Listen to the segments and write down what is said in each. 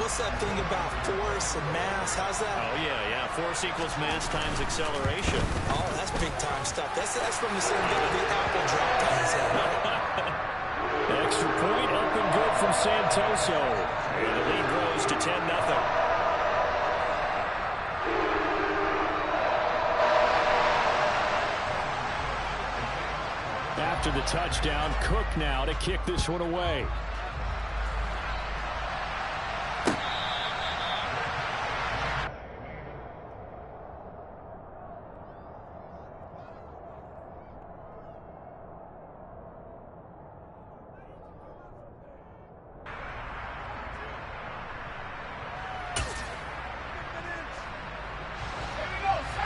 what's that thing about force and mass? How's that? Oh, yeah. Force equals mass times acceleration. Oh, that's big-time stuff. That's from the Serengeti apple drop concept. Extra point up and good from Santoso. And the lead grows to 10-0. After the touchdown, Cook now to kick this one away.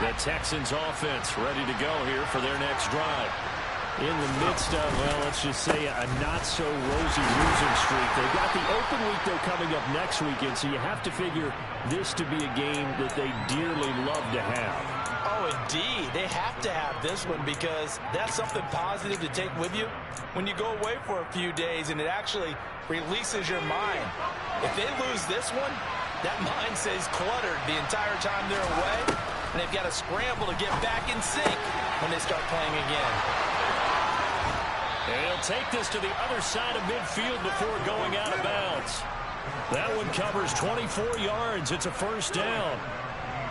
The Texans offense ready to go here for their next drive. In the midst of, well, let's just say a not-so-rosy losing streak. They've got the open week, though, coming up next weekend, so you have to figure this to be a game that they dearly love to have. Oh, indeed. They have to have this one because that's something positive to take with you when you go away for a few days, and it actually releases your mind. If they lose this one, that mind stays cluttered the entire time they're away, and they've got to scramble to get back in sync when they start playing again. And he'll take this to the other side of midfield before going out of bounds. That one covers 24 yards. It's a first down.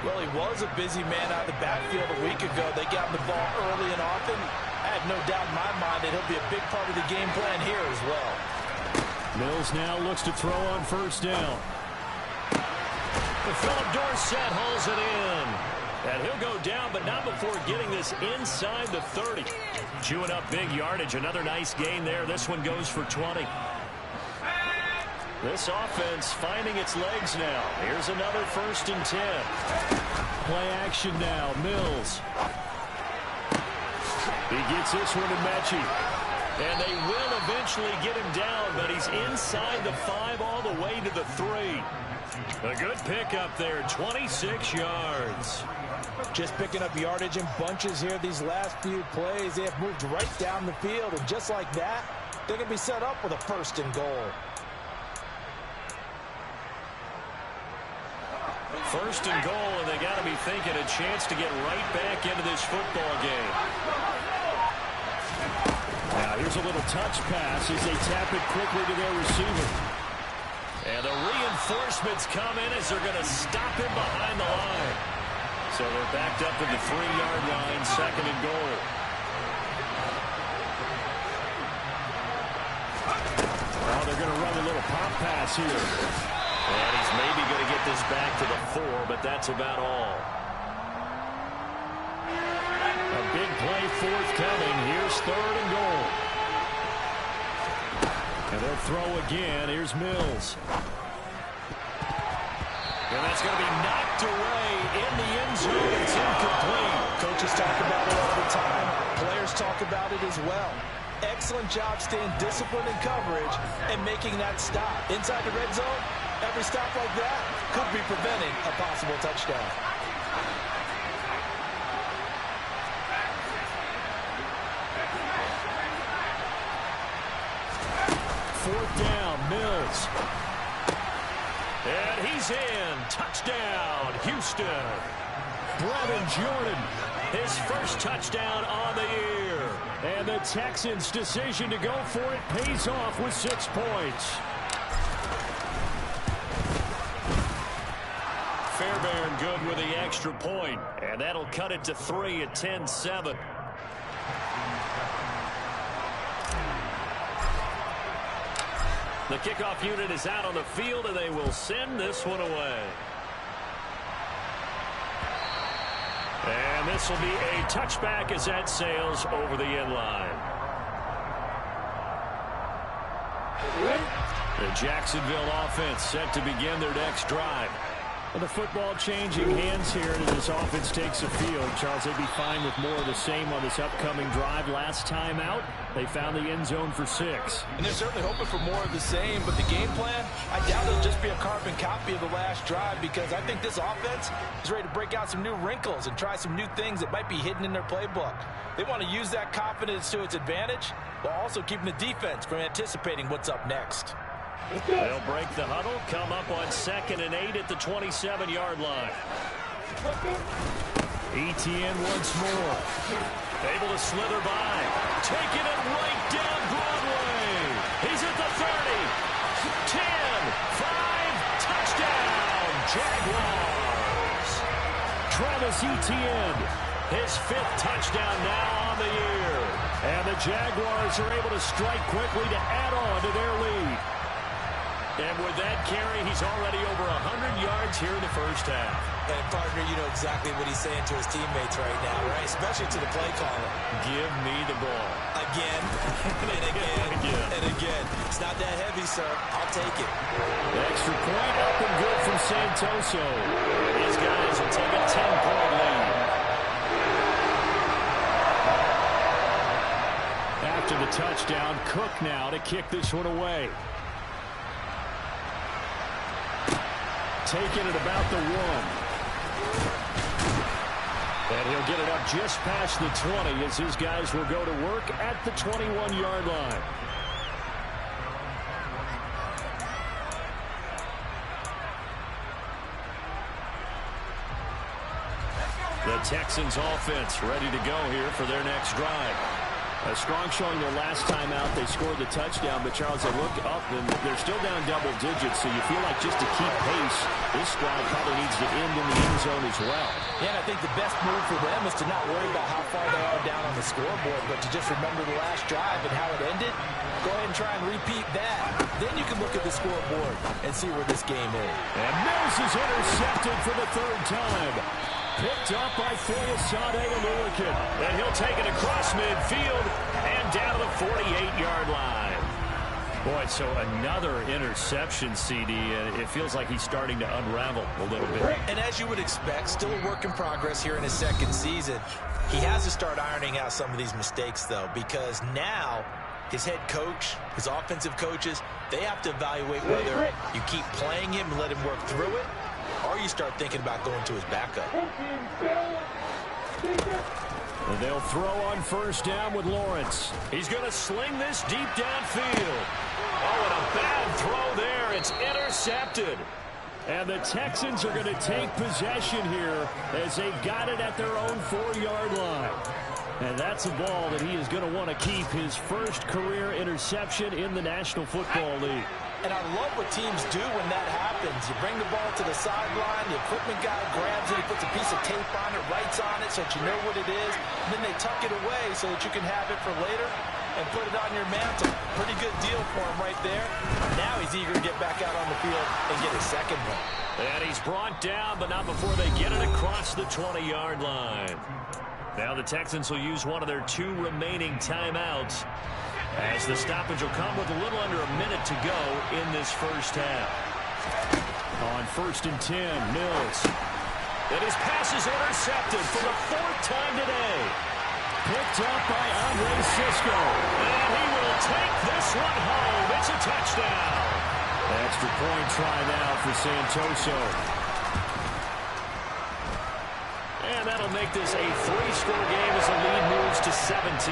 Well, he was a busy man out of the backfield a week ago. They got him the ball early and often. I have no doubt in my mind that he'll be a big part of the game plan here as well. Mills now looks to throw on first down. Philip Dorsett hauls it in. And he'll go down, but not before getting this inside the 30. Chewing up big yardage. Another nice gain there. This one goes for 20. This offense finding its legs now. Here's another 1st and 10. Play action now. Mills. He gets this one to Mechie. And they will eventually get him down, but he's inside the 5 all the way to the 3. A good pickup there, 26 yards. Just picking up yardage in bunches here these last few plays. They have moved right down the field, and just like that, they're going to be set up with a 1st and goal. 1st and goal, and they got to be thinking a chance to get right back into this football game. Now here's a little touch pass as they tap it quickly to their receiver. And the reinforcements come in as they're going to stop him behind the line. So they're backed up at the 3-yard line, 2nd and goal. Now they're going to run a little pop pass here. And he's maybe going to get this back to the 4, but that's about all. A big play forthcoming. Here's 3rd and goal. And they'll throw again. Here's Mills. And that's going to be knocked away in the end zone. It's incomplete. Coaches talk about it all the time. Players talk about it as well. Excellent job staying disciplined in coverage and making that stop. Inside the red zone, every stop like that could be preventing a possible touchdown. Fourth down, Mills. And he's in. Touchdown, Houston. Brevin Jordan, his first touchdown on the year. And the Texans' decision to go for it pays off with 6 points. Fairbairn good with the extra point. And that'll cut it to 3 at 10-7. The kickoff unit is out on the field, and they will send this one away. And this will be a touchback as that sails over the end line. The Jacksonville offense set to begin their next drive. And the football changing hands here as this offense takes the field. Charles, they'd be fine with more of the same on this upcoming drive. Last time out, they found the end zone for 6. And they're certainly hoping for more of the same, but the game plan, I doubt it'll just be a carbon copy of the last drive because I think this offense is ready to break out some new wrinkles and try some new things that might be hidden in their playbook. They want to use that confidence to its advantage while also keeping the defense from anticipating what's up next. They'll break the huddle, come up on 2nd and 8 at the 27-yard line. Etienne once more. Able to slither by. Taking it right down Broadway. He's at the 30. 10, 5, touchdown, Jaguars. Travis Etienne, his 5th touchdown now on the year. And the Jaguars are able to strike quickly to add on to their lead. And with that carry, he's already over 100 yards here in the first half. And, partner, you know exactly what he's saying to his teammates right now, right? Especially to the play caller. Give me the ball. Again, and again, and again. It's not that heavy, sir. I'll take it. The extra point up and good from Santoso. These guys will take a 10-point lead. After the touchdown, Cook now to kick this one away. Taking it about the 1. And he'll get it up just past the 20 as his guys will go to work at the 21-yard line. The Texans offense ready to go here for their next drive. A strong showing their last time out. They scored the touchdown, but Charles, they look up and they're still down double digits, so you feel like just to keep pace, this drive probably needs to end in the end zone as well. Yeah, and I think the best move for them is to not worry about how far they are down on the scoreboard, but to just remember the last drive and how it ended. Go ahead and try and repeat that. Then you can look at the scoreboard and see where this game is. And Mills is intercepted for the 3rd time. Picked up by Foyesade Oluwakin. And he'll take it across midfield and down to the 48-yard line. Boy, so another interception, CD, and it feels like he's starting to unravel a little bit. And as you would expect, still a work in progress here in his 2nd season. He has to start ironing out some of these mistakes, though, because now his head coach, his offensive coaches, they have to evaluate whether you keep playing him and let him work through it, or you start thinking about going to his backup. And they'll throw on 1st down with Lawrence. He's going to sling this deep downfield. Oh, and a bad throw there. It's intercepted. And the Texans are going to take possession here as they've got it at their own 4-yard line. And that's a ball that he is going to want to keep, his first career interception in the National Football League. And I love what teams do when that happens. You bring the ball to the sideline, the equipment guy grabs it, he puts a piece of tape on it, writes on it so that you know what it is, and then they tuck it away so that you can have it for later and put it on your mantle. Pretty good deal for him right there. Now he's eager to get back out on the field and get his 2nd one. And he's brought down, but not before they get it across the 20-yard line. Now the Texans will use one of their 2 remaining timeouts, as the stoppage will come with a little under a minute to go in this first half. On 1st and 10, Mills. And his pass is intercepted for the 4th time today. Picked up by Andre Cisco. And he will take this one home. It's a touchdown. Extra point try now for Santoso. And that'll make this a 3-score game as the lead moves to 17.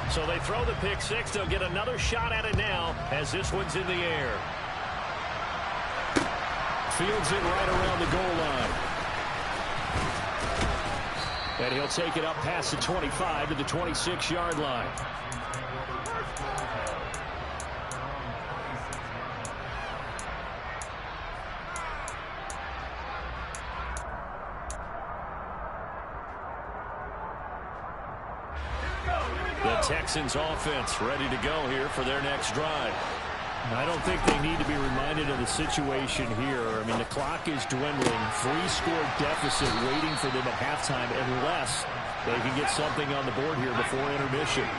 So they throw the pick 6. They'll get another shot at it now as this one's in the air. Fields it right around the goal line. And he'll take it up past the 25 to the 26-yard line. The Texans offense ready to go here for their next drive. I don't think they need to be reminded of the situation here. I mean, the clock is dwindling. 3-score deficit waiting for them at halftime unless they can get something on the board here before intermission.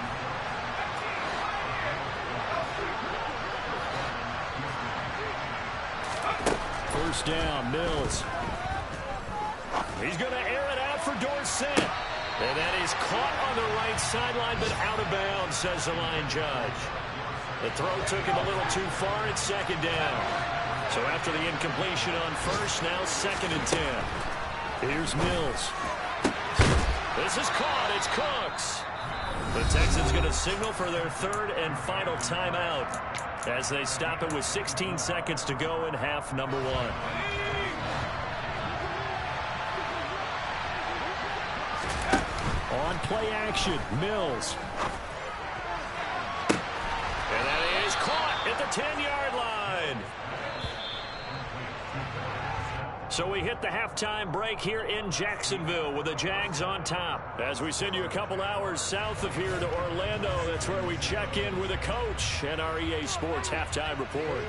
First down, Mills. He's going to air it out for Dorsett. And that is caught on the right sideline, but out of bounds, says the line judge. The throw took him a little too far. It's second down. So after the incompletion on first, now 2nd and 10. Here's Mills. This is caught. It's Cooks. The Texans going to signal for their 3rd and final timeout as they stop it with 16 seconds to go in half number 1. On play action, Mills. And that is caught at the 10-yard line. So we hit the halftime break here in Jacksonville with the Jags on top. As we send you a couple hours south of here to Orlando, that's where we check in with the coach and our EA Sports halftime report.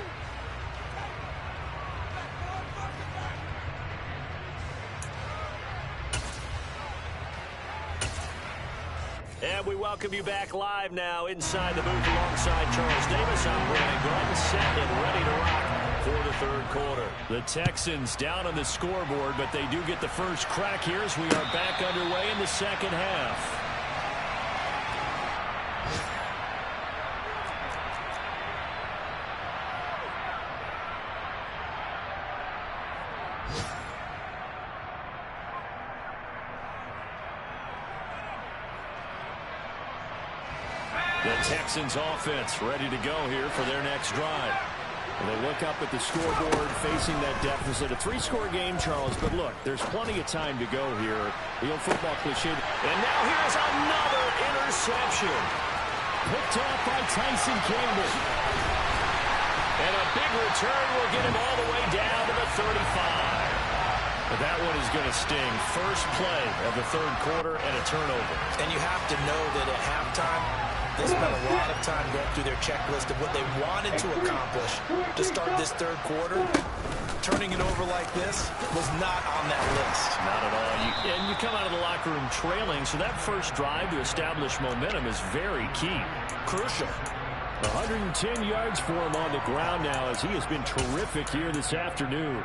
And we welcome you back live now inside the booth alongside Charles Davis. I'm Brandon Gordon, set and ready to rock for the 3rd quarter. The Texans down on the scoreboard, but they do get the first crack here as we are back underway in the 2nd half. The Texans offense ready to go here for their next drive. And they look up at the scoreboard facing that deficit. A 3-score game, Charles, but look, there's plenty of time to go here. The old football cliche. And now here's another interception. Picked off by Tyson Campbell. And a big return will get him all the way down to the 35. But that one is going to sting. First play of the 3rd quarter and a turnover. And you have to know that at halftime, they spent a lot of time going through their checklist of what they wanted to accomplish to start this 3rd quarter. Turning it over like this was not on that list. Not at all. And you come out of the locker room trailing, so that first drive to establish momentum is very key. Crucial. 110 yards for him on the ground now as he has been terrific here this afternoon.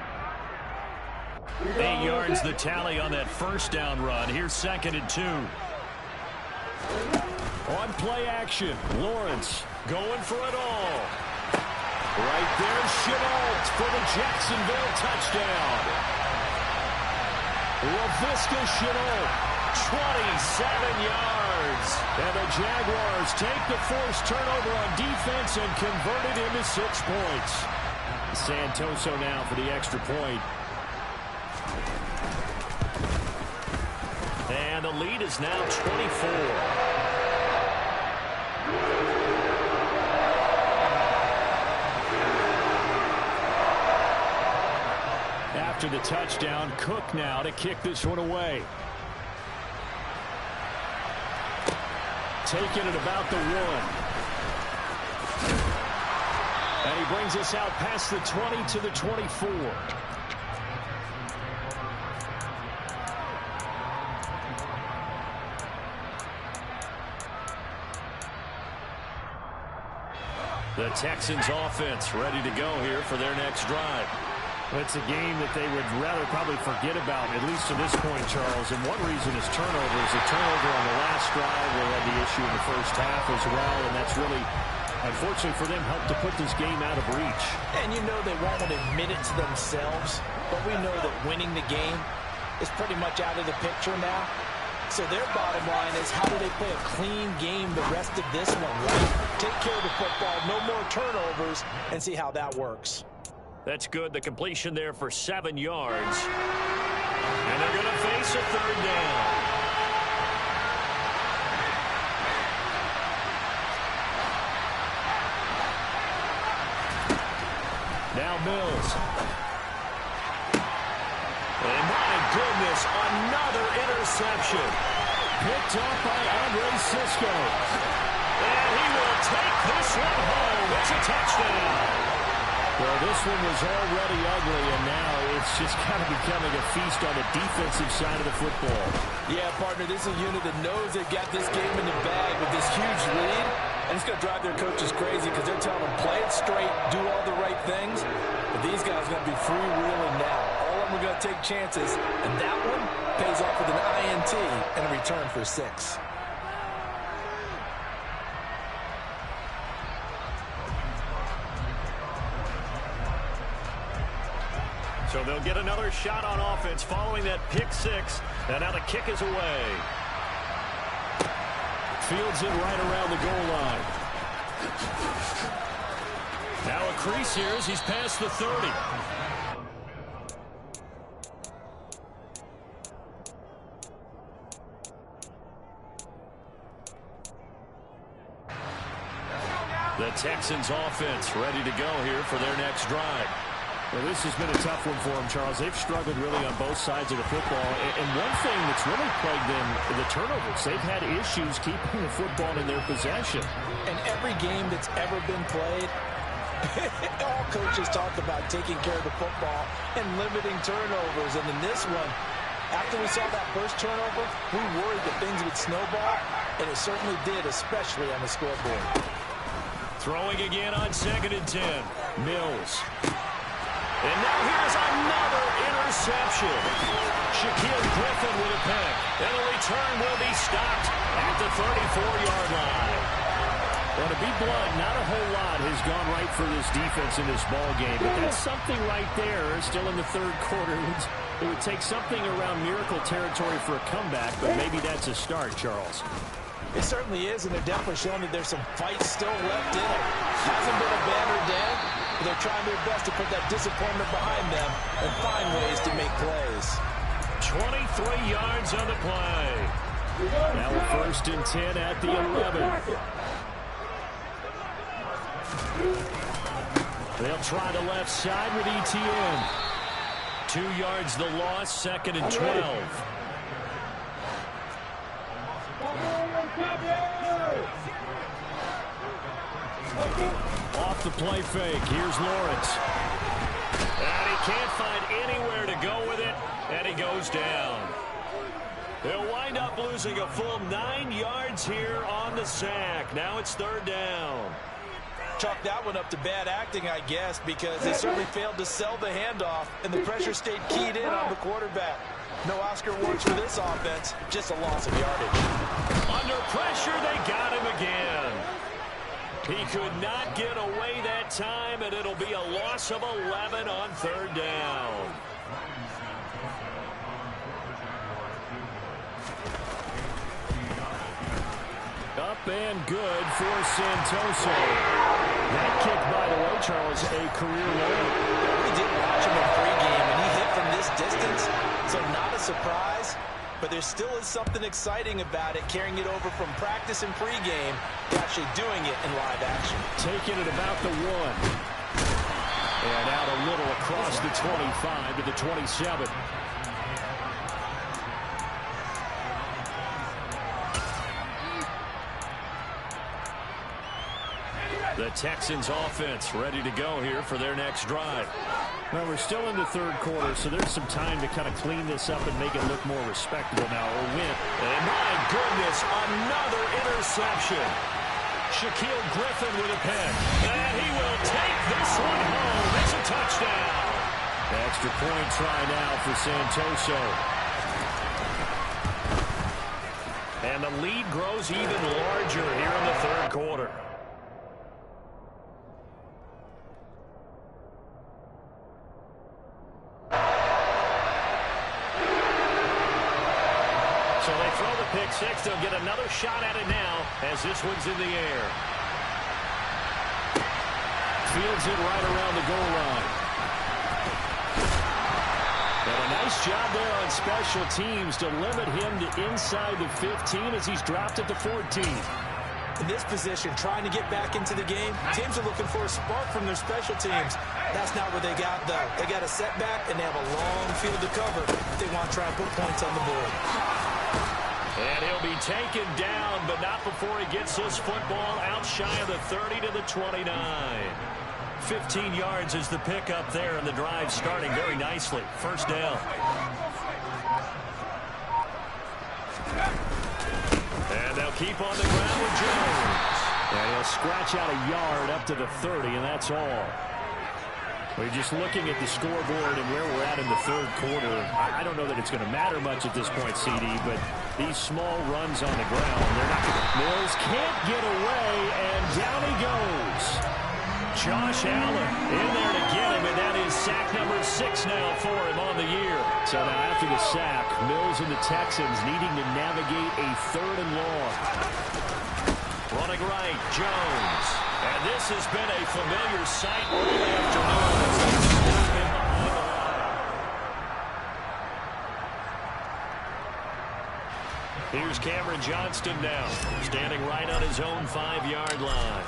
8 yards the tally on that first down run. Here's 2nd and 2. On play action, Lawrence going for it all. Right there, Chenault for the Jacksonville touchdown. LaVisca Chenault, 27 yards. And the Jaguars take the forced turnover on defense and convert it into 6 points. Santoso now for the extra point. And the lead is now 24. After the touchdown, Cook now to kick this one away. Taking it about the 1. And he brings us out past the 20 to the 24. The Texans offense ready to go here for their next drive. It's a game that they would rather probably forget about, at least to this point, Charles. And one reason is turnovers. A turnover on the last drive, they had the issue in the first half as well, and that's really, unfortunately for them, helped to put this game out of reach. And you know they won't admit it to themselves, but we know that winning the game is pretty much out of the picture now. So their bottom line is, how do they play a clean game the rest of this one, right? Take care of the football, no more turnovers, and see how that works. That's good. The completion there for 7 yards. And they're going to face a 3rd down. Now Mills. And my goodness, another interception. Picked up by Andre Cisco. And he will take this one home. It's a touchdown. Well, this one was already ugly, and now it's just kind of becoming a feast on the defensive side of the football. Yeah, partner, this is a unit that knows they've got this game in the bag with this huge lead, and it's going to drive their coaches crazy because they're telling them, play it straight, do all the right things. But these guys are going to be freewheeling now. All of them are going to take chances, and that one pays off with an INT and a return for 6. So they'll get another shot on offense following that pick six. And now the kick is away. Fields it right around the goal line. Now a crease here as he's past the 30. The Texans offense ready to go here for their next drive. Well, this has been a tough one for them, Charles. They've struggled really on both sides of the football. And one thing that's really plagued them, the turnovers. They've had issues keeping the football in their possession. And every game that's ever been played, all coaches talk about taking care of the football and limiting turnovers. And in this one, after we saw that first turnover, we worried that things would snowball, and it certainly did, especially on the scoreboard. Throwing again on 2nd and 10. Mills. And now here's another interception. Shaquille Griffin with a pick. And the return will be stopped at the 34-yard line. Well, to be blunt, not a whole lot has gone right for this defense in this ball game. But that's something right there. Still in the third quarter. It would take something around miracle territory for a comeback, but maybe that's a start, Charles. It certainly is, and they're definitely showing that there's some fight still left in them. Hasn't been a battered day, but they're trying their best to put that disappointment behind them and find ways to make plays. 23 yards on the play. Now 1st and 10 at the 11. They'll try the left side with ETN. 2 yards the loss, 2nd and 12. Off the play fake. Here's Lawrence. And he can't find anywhere to go with it, and he goes down. They'll wind up losing a full 9 yards here on the sack. Now it's 3rd down. Chalk that one up to bad acting, I guess, because they certainly failed to sell the handoff, and the pressure stayed keyed in on the quarterback. No Oscar awards for this offense, just a loss of yardage. Under pressure, they got him again. He could not get away that time, and it'll be a loss of 11 on 3rd down. Up and good for Santoso. That kick, by the way, Charles, a career low. We did watch him in pregame, and he hit from this distance, so not a surprise. But there still is something exciting about it, carrying it over from practice and pregame to actually doing it in live action. Taking it about the 1. And out a little across the 25 to the 27. The Texans offense ready to go here for their next drive. Well, we're still in the 3rd quarter, so there's some time to kind of clean this up and make it look more respectable now. Or win. And my goodness, another interception. Shaquille Griffin with a pick. And he will take this one home. It's a touchdown. Extra point try now for Santoso. And the lead grows even larger here in the 3rd quarter. So they throw the pick six. They'll get another shot at it now as this one's in the air. Fields it right around the goal line. And a nice job there on special teams to limit him to inside the 15 as he's dropped it to 14. In this position, trying to get back into the game, teams are looking for a spark from their special teams. That's not what they got, though. They got a setback, and they have a long field to cover if they want to try and put points on the board. And he'll be taken down, but not before he gets this football out shy of the 30 to the 29. 15 yards is the pickup there, and the drive starting very nicely. 1st down. And they'll keep on the ground with Jones. And he'll scratch out a yard up to the 30, and that's all. We're just looking at the scoreboard and where we're at in the 3rd quarter. I don't know that it's going to matter much at this point, CD, but these small runs on the ground, they're not going to... Mills can't get away, and down he goes. Josh Allen in there to get him, and that is sack number 6 6 now for him on the year. So now after the sack, Mills and the Texans needing to navigate a 3rd and long. Running right, Jones. And this has been a familiar sight early afternoon as they snap him behind the line. Here's Cameron Johnston now, standing right on his own 5-yard line.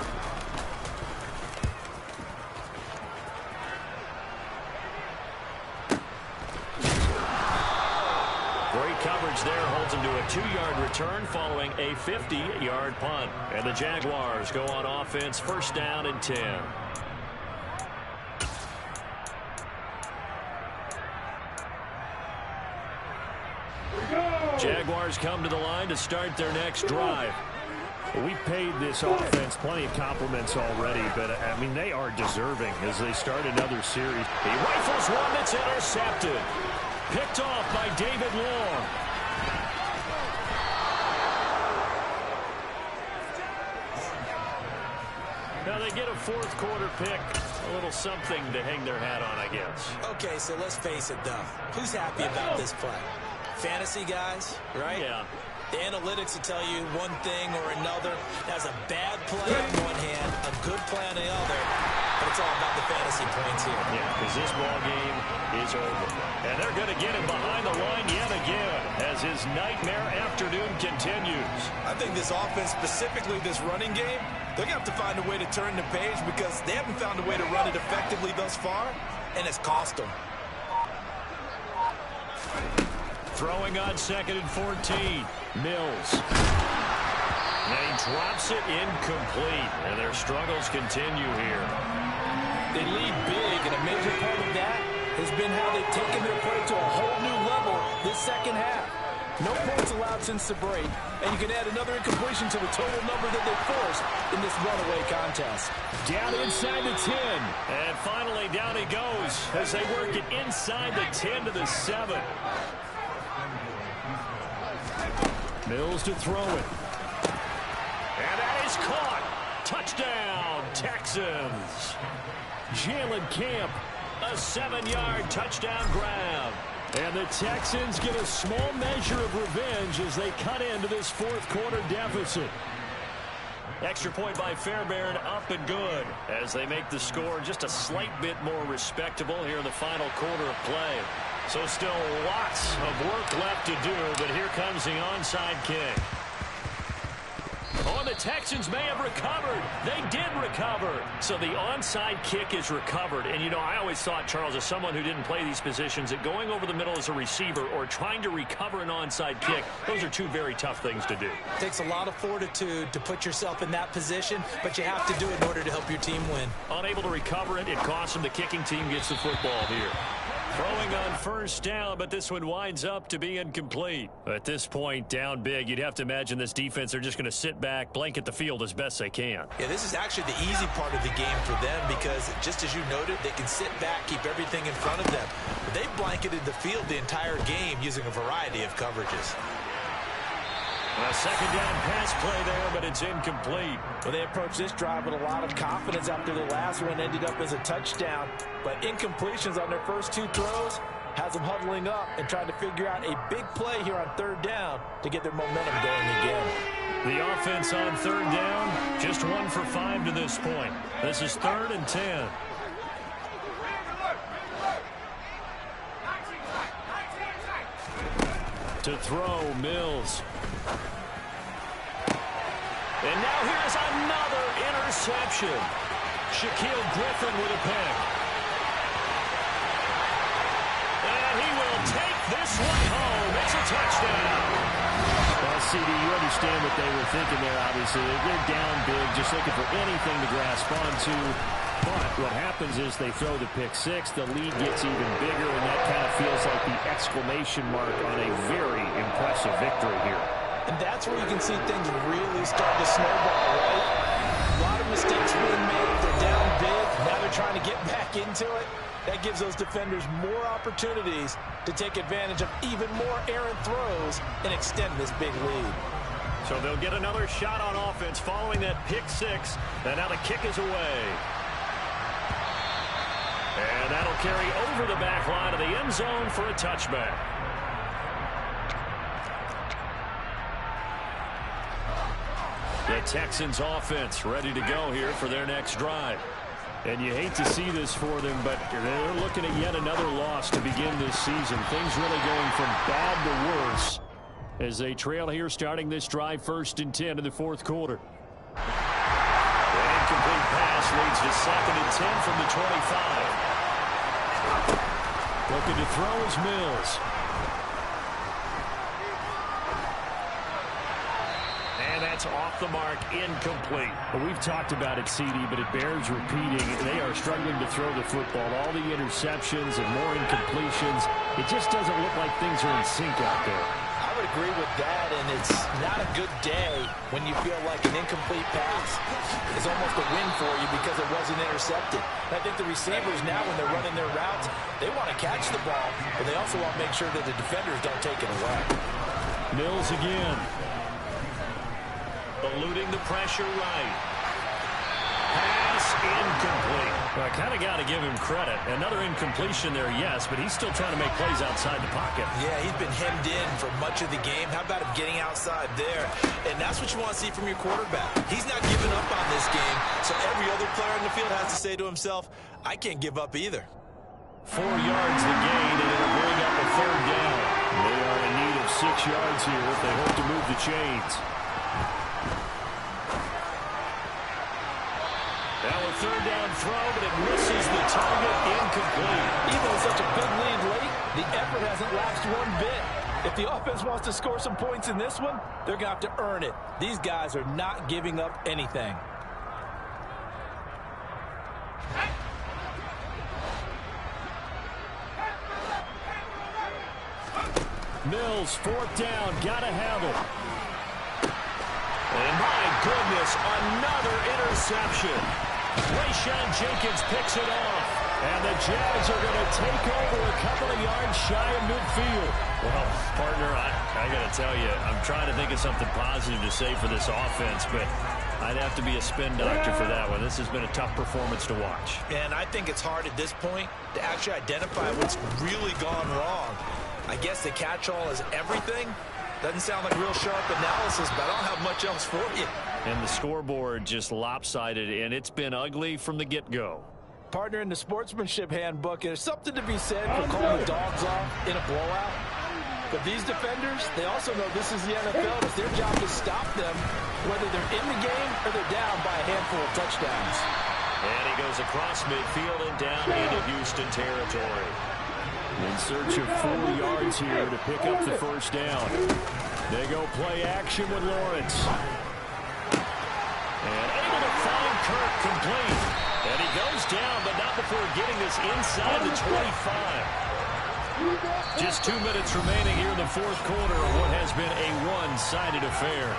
Great coverage there, holds him to a 2-yard return following a 50-yard punt. And the Jaguars go on offense, 1st down and 10. Jaguars come to the line to start their next drive. We paid this offense plenty of compliments already, but, I mean, they are deserving as they start another series. He rifles one that's intercepted. Picked off by David Long. Now they get a 4th quarter pick. A little something to hang their hat on, I guess. Okay, so let's face it, though. Who's happy about this play? Fantasy guys, right? Yeah. The analytics will tell you one thing or another. That's a bad play on one hand, a good play on the other. But it's all about the fantasy points here. Yeah, because this ball game is over. And they're going to get him behind the line yet again as his nightmare afternoon continues. I think this offense, specifically this running game, they're going to have to find a way to turn the page because they haven't found a way to run it effectively thus far, and it's cost them. Throwing on 2nd and 14. Mills. And he drops it incomplete. And their struggles continue here. They lead big, and a major part of that has been how they've taken their play to a whole new level this 2nd half. No points allowed since the break, and you can add another incompletion to the total number that they forced in this runaway contest. Down inside the 10. And finally down he goes as they work it inside the 10 to the 7. Mills to throw it. And that is caught. Touchdown, Texans. Jalen Camp. A 7-yard touchdown grab. And the Texans get a small measure of revenge as they cut into this 4th quarter deficit. Extra point by Fairbairn, up and good as they make the score just a slight bit more respectable here in the final quarter of play. So still lots of work left to do, but here comes the onside kick. Oh, and the Texans may have recovered. They did recover. So the onside kick is recovered. And, you know, I always thought, Charles, as someone who didn't play these positions, that going over the middle as a receiver or trying to recover an onside kick, those are two very tough things to do. It takes a lot of fortitude to put yourself in that position, but you have to do it in order to help your team win. Unable to recover it, it costs them. The kicking team gets the football here. Throwing on 1st down, but this one winds up to be incomplete. At this point, down big, you'd have to imagine this defense are just going to sit back, blanket the field as best they can. Yeah, this is actually the easy part of the game for them because, just as you noted, they can sit back, keep everything in front of them. But they've blanketed the field the entire game using a variety of coverages. A 2nd down pass play there, but it's incomplete. Well, they approached this drive with a lot of confidence after the last one ended up as a touchdown. But incompletions on their first 2 throws has them huddling up and trying to figure out a big play here on 3rd down to get their momentum going again. The offense on 3rd down, just 1 for 5 to this point. This is 3rd and 10. To throw, Mills. And now here's another interception. Shaquille Griffin with a pick. And he will take this one home. It's a touchdown. Well, CD, you understand what they were thinking there, obviously. They're down big, just looking for anything to grasp onto. But what happens is they throw the pick 6, the lead gets even bigger, and that kind of feels like the exclamation mark on a very impressive victory here. And that's where you can see things really start to snowball, right? A lot of mistakes being made. They're down big. Now they're trying to get back into it. That gives those defenders more opportunities to take advantage of even more errant throws and extend this big lead. So they'll get another shot on offense following that pick 6. And now the kick is away. And that'll They'll carry over the back line of the end zone for a touchback. The Texans offense ready to go here for their next drive. And you hate to see this for them, but they're looking at yet another loss to begin this season. Things really going from bad to worse as they trail here starting this drive 1st and 10 in the 4th quarter. An incomplete pass leads to 2nd and 10 from the 25. Looking to throw is Mills. And that's off the mark, incomplete. Well, we've talked about it, CD, but it bears repeating. They are struggling to throw the football. All the interceptions and more incompletions. It just doesn't look like things are in sync out there. I would agree with that, and it's not a good day when you feel like an incomplete pass is almost a win for you because it wasn't intercepted. And I think the receivers now, when they're running their routes, they want to catch the ball, but they also want to make sure that the defenders don't take it away. Mills again. Eluding the pressure right. Pass incomplete. Well, I kind of got to give him credit. Another incompletion there, yes, but he's still trying to make plays outside the pocket. Yeah, he's been hemmed in for much of the game. How about him getting outside there? And that's what you want to see from your quarterback. He's not giving up on this game, so every other player in the field has to say to himself, I can't give up either. 4 yards the gain, and it'll bring up a 3rd down. They are in need of 6 yards here if they hope to move the chains. Now a 3rd down throw, but it misses the target, incomplete. Even with such a big lead late, the effort hasn't lapsed one bit. If the offense wants to score some points in this one, they're going to have to earn it. These guys are not giving up anything. Mills, 4th down, gotta have it. And my goodness, another interception. Rayshawn Jenkins picks it off. And the Jags are going to take over a couple of yards shy of midfield. Well, partner, I got to tell you, I'm trying to think of something positive to say for this offense, but I'd have to be a spin doctor for that one. This has been a tough performance to watch. And I think it's hard at this point to actually identify what's really gone wrong. I guess the catch-all is everything. Doesn't sound like real sharp analysis, but I don't have much else for you. And the scoreboard just lopsided, and it's been ugly from the get-go. Partner, in the sportsmanship handbook, there's something to be said for calling the dogs off in a blowout. But these defenders, they also know this is the NFL. It's their job to stop them, whether they're in the game or they're down by a handful of touchdowns. And he goes across midfield and down into Houston territory. In search of 4 yards here to pick up the 1st down. They go play action with Lawrence. And able to find Kirk complete. And he goes down, but not before getting this inside the 25. Just 2 minutes remaining here in the 4th quarter of what has been a one-sided affair.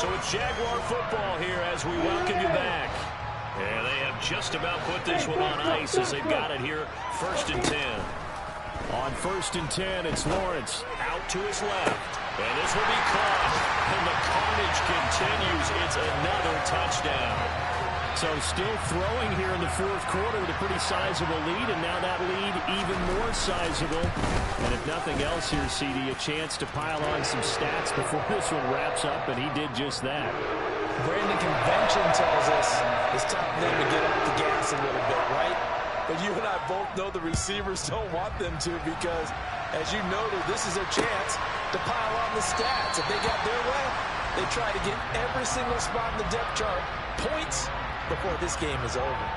So it's Jaguar football here as we welcome you back. And they have just about put this one on ice as they've got it here 1st and 10. On 1st and 10, it's Lawrence out to his left. And this will be caught. And the carnage continues. It's another touchdown. So still throwing here in the 4th quarter with a pretty sizable lead. And now that lead even more sizable. And if nothing else here, CD, a chance to pile on some stats before this one wraps up. And he did just that. Brandon, convention tells us it's time for them to get up the gas a little bit, right? But you and I both know the receivers don't want them to because, as you noted, this is their chance to pile on the stats. If they got their way, they try to get every single spot in the depth chart points before this game is over.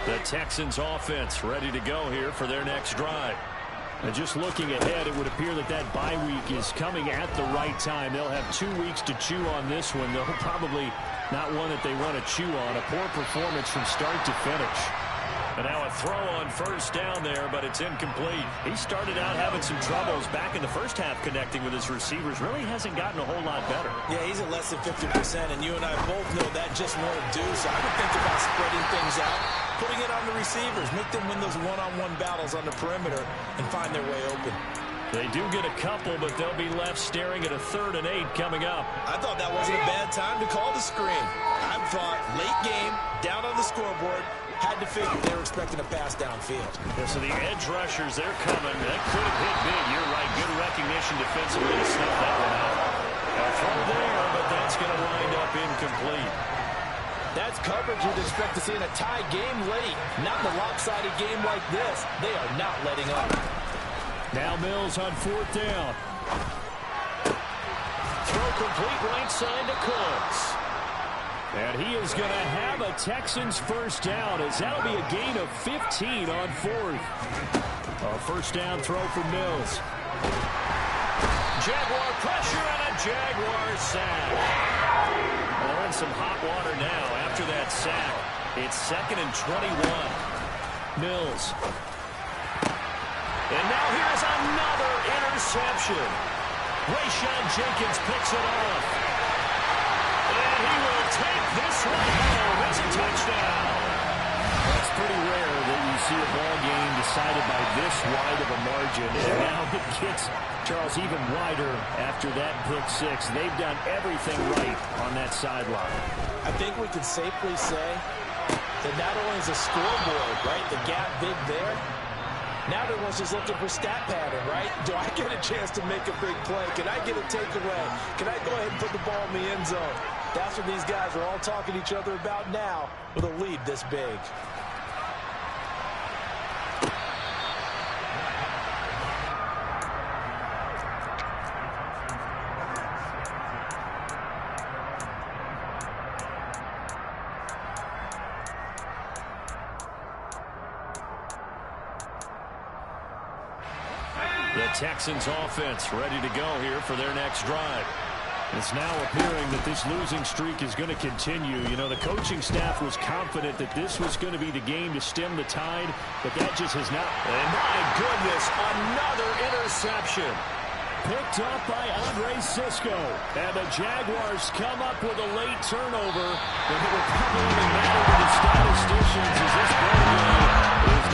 The Texans offense ready to go here for their next drive. And just looking ahead, it would appear that that bye week is coming at the right time. They'll have 2 weeks to chew on this one, though probably not one that they want to chew on. A poor performance from start to finish. And now a throw on 1st down there, but it's incomplete. He started out having some troubles back in the 1st half connecting with his receivers. Really hasn't gotten a whole lot better. Yeah, he's at less than 50%, and you and I both know that just won't do. So I would think about spreading things out, putting it on the receivers. Make them win those one-on-one battles on the perimeter and find their way open. They do get a couple, but they'll be left staring at a 3rd and 8 coming up. I thought that wasn't a bad time to call the screen. I thought late game, down on the scoreboard, had to figure they were expecting a pass downfield. Yeah, so the edge rushers, they're coming. That could have hit big. You're right. Good recognition defensively to snuff that one out. A throw there, but that's going to wind up incomplete. That's coverage you'd expect to see in a tie game late. Not in a lopsided game like this. They are not letting up. Now Mills on 4th down. Throw complete right side to Cooks. And he is going to have a Texans first down, as that'll be a gain of 15 on 4th. A first down throw for Mills. Jaguar pressure and a Jaguar sack. Well, they're in some hot water now after that sack. It's 2nd and 21. Mills. And now here's another interception. Rayshon Jenkins picks it off. And he will take this one home as a touchdown. That's pretty rare that you see a ball game decided by this wide of a margin. And now it gets, Charles, even wider after that pick 6. They've done everything right on that sideline. I think we can safely say that not only is the scoreboard, right, the gap big there, now everyone's just looking for stat pattern, right? Do I get a chance to make a big play? Can I get a takeaway? Can I go ahead and put the ball in the end zone? That's what these guys are all talking to each other about now with a lead this big. The Texans offense ready to go here for their next drive. It's now appearing that this losing streak is going to continue. You know, the coaching staff was confident that this was going to be the game to stem the tide, but that just has not. And my goodness, another interception. Picked up by Andre Sisco. And the Jaguars come up with a late turnover. And it will probably matter to the statisticians as this ball game is